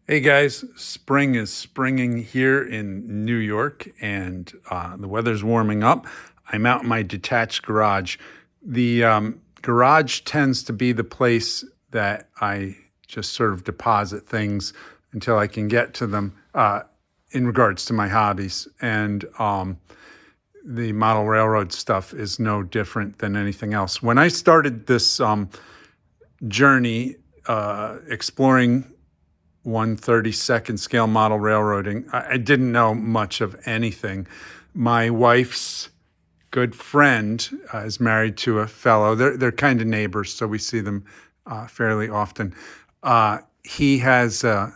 Hey guys, spring is springing here in New York and the weather's warming up. I'm out in my detached garage. The garage tends to be the place that I just sort of deposit things until I can get to them in regards to my hobbies. And the model railroad stuff is no different than anything else. When I started this journey exploring 1/32nd scale model railroading, I didn't know much of anything. My wife's good friend is married to a fellow. They're kind of neighbors, so we see them fairly often. He has a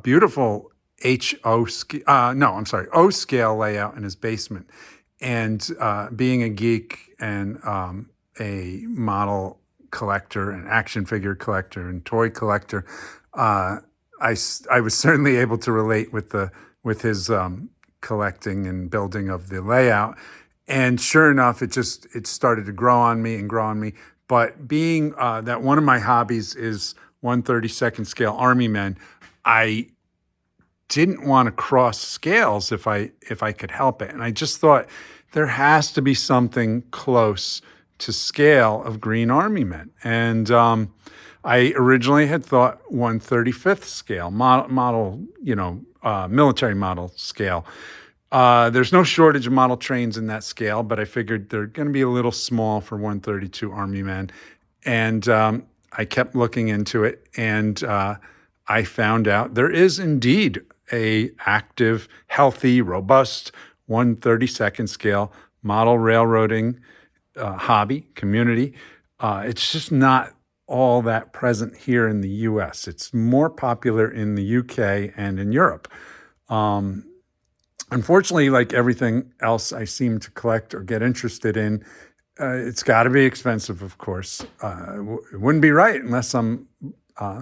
beautiful O scale layout in his basement. And being a geek and a model collector, an action figure collector, and toy collector, I was certainly able to relate with his collecting and building of the layout. And sure enough, it started to grow on me and grow on me. But being that one of my hobbies is 1/32nd scale Army men, I didn't want to cross scales if I could help it. And I just thought there has to be something close to scale of Green Army men. And I originally had thought 1/35th scale model, military model scale. There's no shortage of model trains in that scale, but I figured they're going to be a little small for 132 Army men. And I kept looking into it, and I found out there is indeed a active, healthy, robust 1/32nd scale model railroading hobby community. It's just not all that present here in the U.S. It's more popular in the UK and in Europe. Um, Unfortunately, like everything else I seem to collect or get interested in, it's got to be expensive, of course. It wouldn't be right unless I'm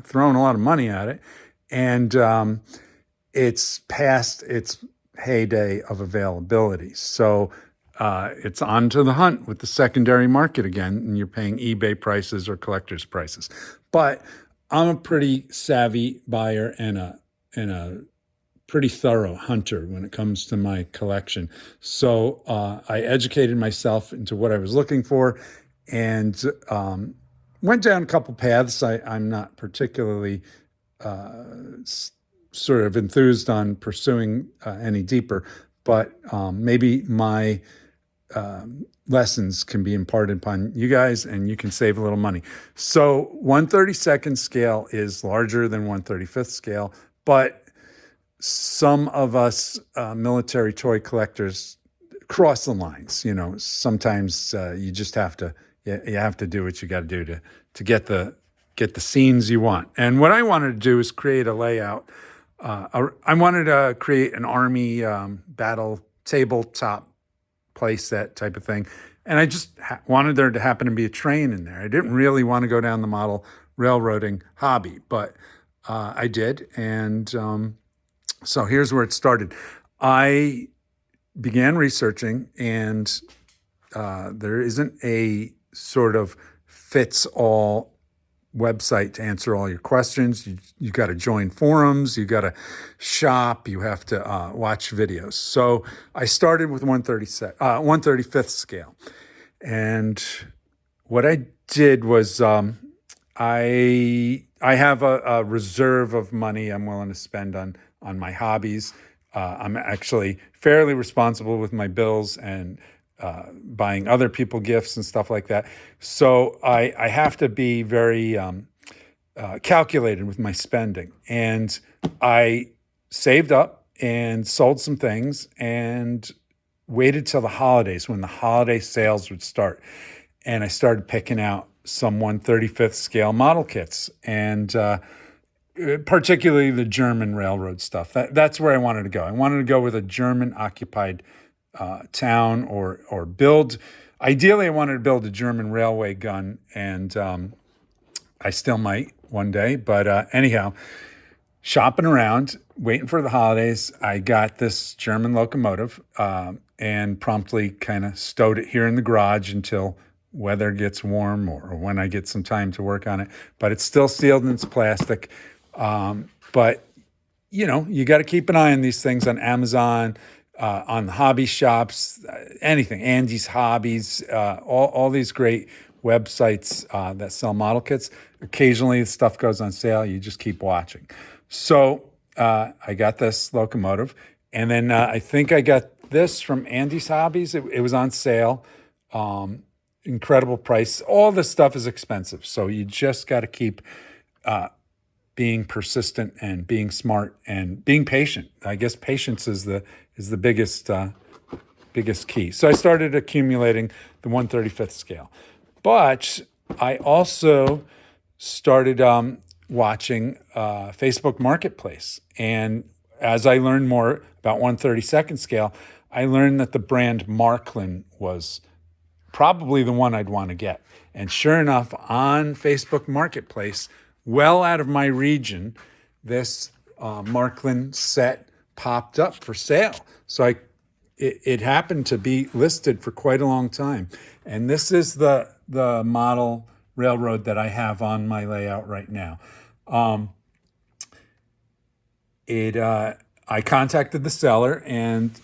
throwing a lot of money at it. And it's past its heyday of availability. So it's on to the hunt with the secondary market again, and you're paying eBay prices or collector's prices. But I'm a pretty savvy buyer and a pretty thorough hunter when it comes to my collection. So I educated myself into what I was looking for and went down a couple paths. I'm not particularly sort of enthused on pursuing any deeper, but maybe my lessons can be imparted upon you guys and you can save a little money. So 1/32nd scale is larger than 1/35th scale, but some of us military toy collectors cross the lines. Sometimes you just have to you have to do what you got to do to get the scenes you want. And what I wanted to do is create a layout. I wanted to create an army battle tabletop playset type of thing. And I just wanted there to happen to be a train in there. I didn't really want to go down the model railroading hobby, but I did. And so here's where it started. I began researching, and there isn't a sort of fits all website to answer all your questions. You got to join forums, you got to shop, you have to watch videos. So I started with 1/35th scale. And what I did was I have a reserve of money I'm willing to spend on my hobbies. I'm actually fairly responsible with my bills and buying other people gifts and stuff like that. So I have to be very calculated with my spending. And I saved up and sold some things and waited till the holidays when the holiday sales would start. And I started picking out some 1/35th scale model kits. And particularly the German railroad stuff. That's where I wanted to go. I wanted to go with a German occupied town or build. Ideally, I wanted to build a German railway gun, and I still might one day. But anyhow, shopping around, waiting for the holidays, I got this German locomotive and promptly kind of stowed it here in the garage until weather gets warm or when I get some time to work on it. But it's still sealed in its plastic. But you got to keep an eye on these things on Amazon, on the hobby shops, anything, Andy's Hobbies, all these great websites that sell model kits. Occasionally, stuff goes on sale. You just keep watching. So I got this locomotive, and then I think I got this from Andy's Hobbies. It was on sale. Incredible price. All this stuff is expensive, so you just got to keep being persistent and being smart and being patient. I guess patience is the biggest key. So I started accumulating the 1/35th scale, but I also started watching Facebook Marketplace. And as I learned more about 1/32nd scale, I learned that the brand Marklin was probably the one I'd want to get. And sure enough, on Facebook Marketplace, well out of my region, this Marklin set popped up for sale. So it happened to be listed for quite a long time. And this is the model railroad that I have on my layout right now. I contacted the seller and,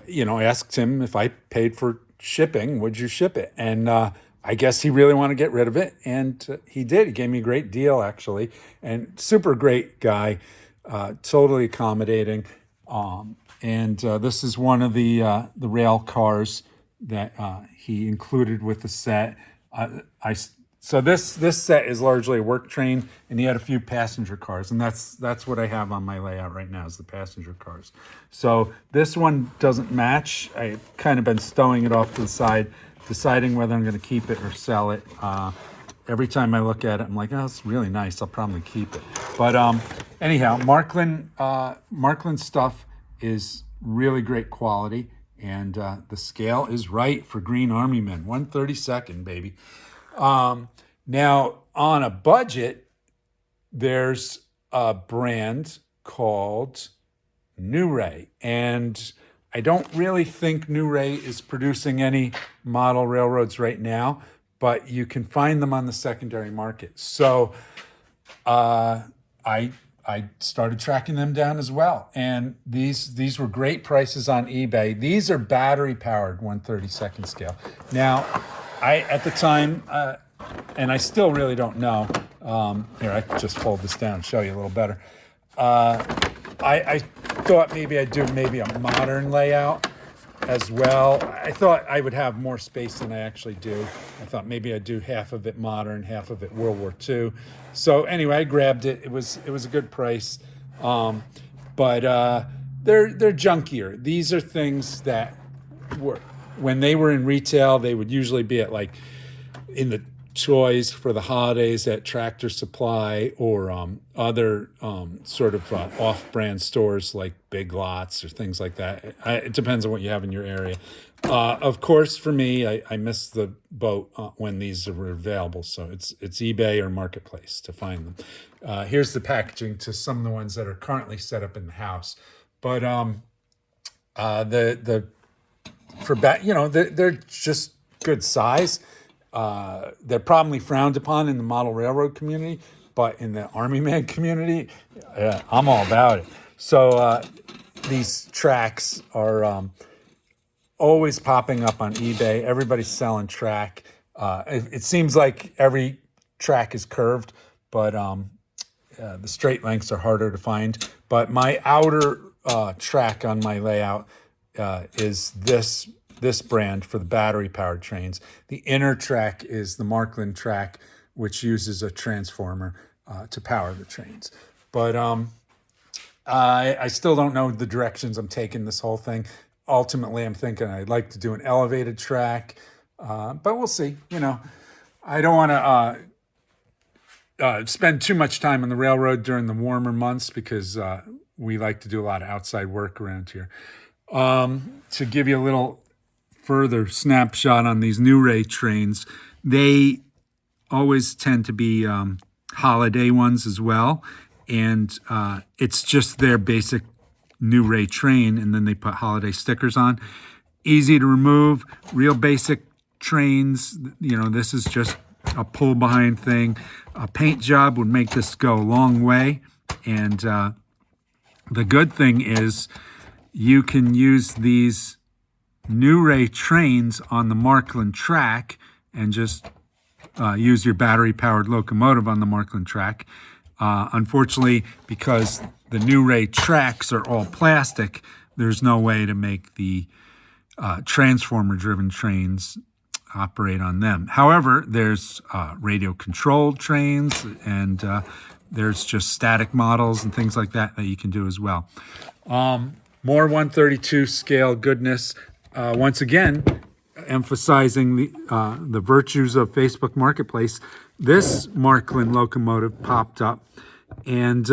asked him if I paid for shipping, would you ship it? And I guess he really wanted to get rid of it, and he did. He gave me a great deal, actually, and super great guy, totally accommodating. And this is one of the rail cars that he included with the set. So this set is largely a work train, and he had a few passenger cars, and that's what I have on my layout right now is the passenger cars. So this one doesn't match. I've kind of been stowing it off to the side, deciding whether I'm going to keep it or sell it. Every time I look at it, I'm like, oh, it's really nice. I'll probably keep it. But anyhow, Marklin stuff is really great quality, and the scale is right for Green Army men. 1/32nd, baby. Now, on a budget, there's a brand called New Ray, and I don't really think New Ray is producing any model railroads right now, but you can find them on the secondary market. So I started tracking them down as well, and these were great prices on eBay. These are battery powered 1/32nd scale. Now, at the time, and I still really don't know. Here, I can just fold this down and show you a little better. I thought maybe I'd do a modern layout as well. I thought I would have more space than I actually do. I thought maybe I'd do half of it modern, half of it World War II. So anyway, I grabbed it. It was a good price, but they're junkier. These are things that were, when they were in retail, they would usually be at in the toys for the holidays at Tractor Supply or other sort of off-brand stores like Big Lots or things like that. It depends on what you have in your area. Of course, for me, I missed the boat when these were available, so it's eBay or Marketplace to find them. Here's the packaging to some of the ones that are currently set up in the house, but they're just good size. They're probably frowned upon in the model railroad community, but in the Army man community, I'm all about it. So these tracks are always popping up on eBay. Everybody's selling track. It seems like every track is curved, but the straight lengths are harder to find. But my outer track on my layout is this brand for the battery-powered trains. The inner track is the Marklin track, which uses a transformer to power the trains. But I still don't know the directions I'm taking this whole thing. Ultimately, I'm thinking I'd like to do an elevated track, but we'll see. I don't want to spend too much time on the railroad during the warmer months because we like to do a lot of outside work around here. To give you a little further snapshot on these New Ray trains, they always tend to be holiday ones as well, and it's just their basic New Ray train, and then they put holiday stickers on. Easy to remove, real basic trains. This is just a pull behind thing. A paint job would make this go a long way, and The good thing is you can use these New-Ray trains on the Markland track and just use your battery-powered locomotive on the Markland track. Unfortunately, because the New-Ray tracks are all plastic, there's no way to make the transformer-driven trains operate on them. However, there's radio-controlled trains, and there's just static models and things like that that you can do as well. More 132 scale goodness. Once again, emphasizing the virtues of Facebook Marketplace. This Markland locomotive popped up, and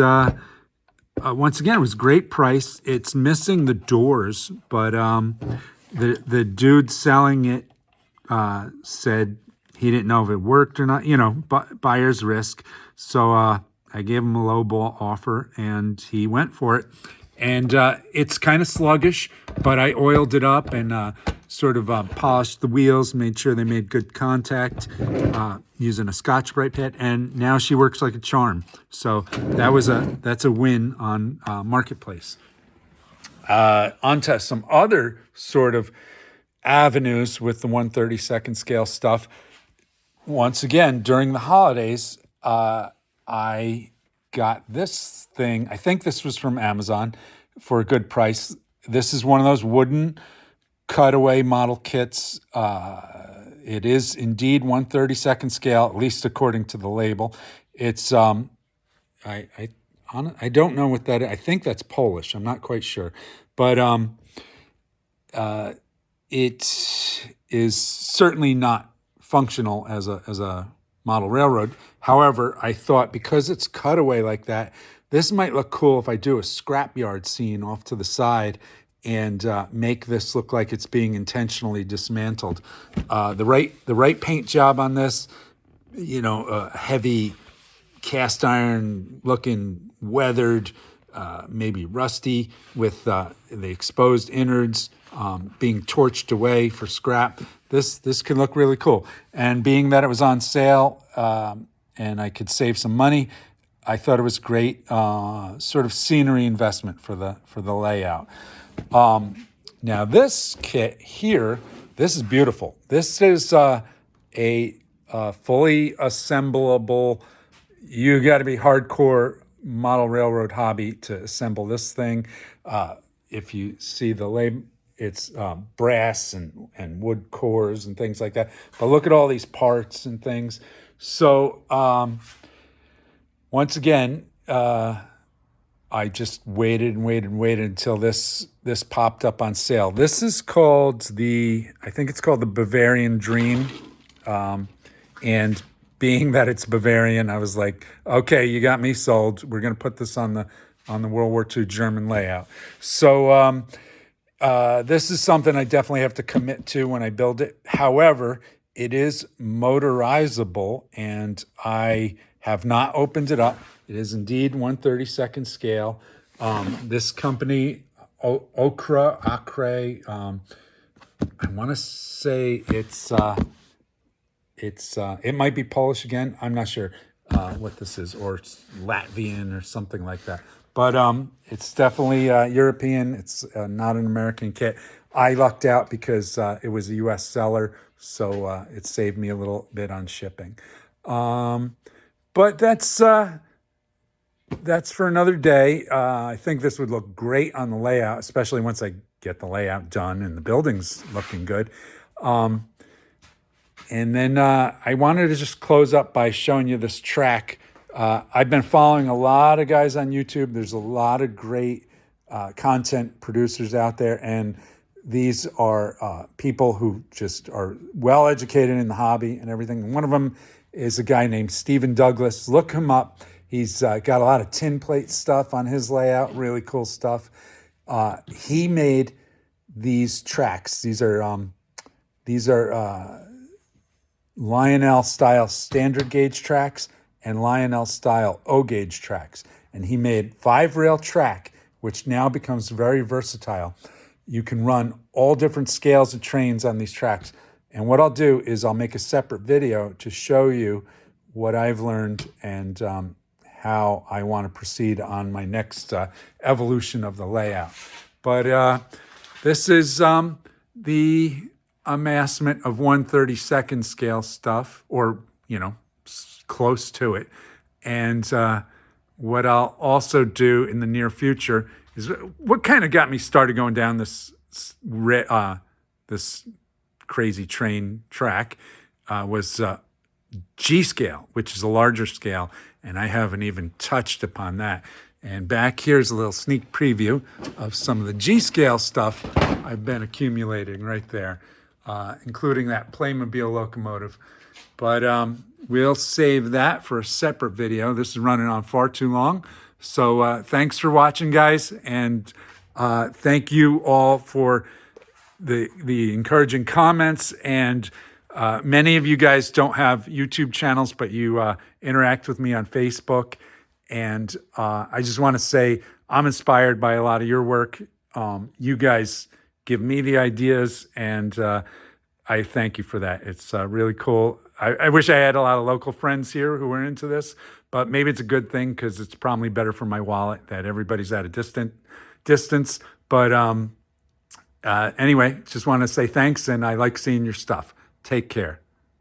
once again, it was a great price. It's missing the doors, but the dude selling it said he didn't know if it worked or not. You know, buyer's risk. So I gave him a lowball offer, and he went for it. And it's kind of sluggish, but I oiled it up and sort of polished the wheels, made sure they made good contact using a Scotch-Brite pad, and now she works like a charm. So that's a win on Marketplace. Onto some other sort of avenues with the 132nd scale stuff. Once again, during the holidays, I got this thing. I think this was from Amazon for a good price. This is one of those wooden cutaway model kits. It is indeed 132nd scale, at least according to the label. It's I don't know what that is. I think that's Polish. I'm not quite sure, but it is certainly not functional as a model railroad. However, I thought because it's cutaway like that, this might look cool if I do a scrapyard scene off to the side and make this look like it's being intentionally dismantled. The right paint job on this, you know, heavy cast iron looking, weathered, maybe rusty, with the exposed innards being torched away for scrap. This can look really cool. And being that it was on sale and I could save some money, I thought it was great sort of scenery investment for the layout. Now this kit here, this is beautiful. This is a fully assemblable. You got to be hardcore model railroad hobby to assemble this thing. If you see the label, it's brass and wood cores and things like that. But look at all these parts and things. So once again, I just waited until this popped up on sale. This is called I think it's called the Bavarian Dream. And being that it's Bavarian, I was like, okay, you got me sold. We're going to put this on the World War II German layout. So this is something I definitely have to commit to when I build it. However, it is motorizable, and I have not opened it up. It is indeed 132nd scale. This company, Acre, I want to say it might be Polish again. I'm not sure what this is, or it's Latvian or something like that. But it's definitely European. It's not an American kit. I lucked out because it was a U.S. seller, so it saved me a little bit on shipping. But that's for another day. I think this would look great on the layout, especially once I get the layout done and the building's looking good. And then I wanted to just close up by showing you this track. I've been following a lot of guys on YouTube. There's a lot of great content producers out there, and these are people who just are well educated in the hobby and everything. One of them is a guy named Stephen Douglas. Look him up. He's got a lot of tin plate stuff on his layout, really cool stuff. He made these tracks. These are Lionel style standard gauge tracks and Lionel style O gauge tracks. And he made 5-rail track, which now becomes very versatile. You can run all different scales of trains on these tracks. And what I'll do is I'll make a separate video to show you what I've learned and how I want to proceed on my next evolution of the layout. But this is the amassment of 1/32 scale stuff, or, close to it. And what I'll also do in the near future is what kind of got me started going down this this crazy train track was G scale, which is a larger scale, and I haven't even touched upon that. And back here's a little sneak preview of some of the G scale stuff I've been accumulating right there, including that Playmobil locomotive. But we'll save that for a separate video. This is running on far too long. So thanks for watching, guys, and thank you all for the encouraging comments. And many of you guys don't have YouTube channels, but you interact with me on Facebook. And I just want to say I'm inspired by a lot of your work. You guys give me the ideas, and I thank you for that. It's really cool. I wish I had a lot of local friends here who were into this, but maybe it's a good thing because it's probably better for my wallet that everybody's at a distance. But anyway, just want to say thanks, and I like seeing your stuff. Take care.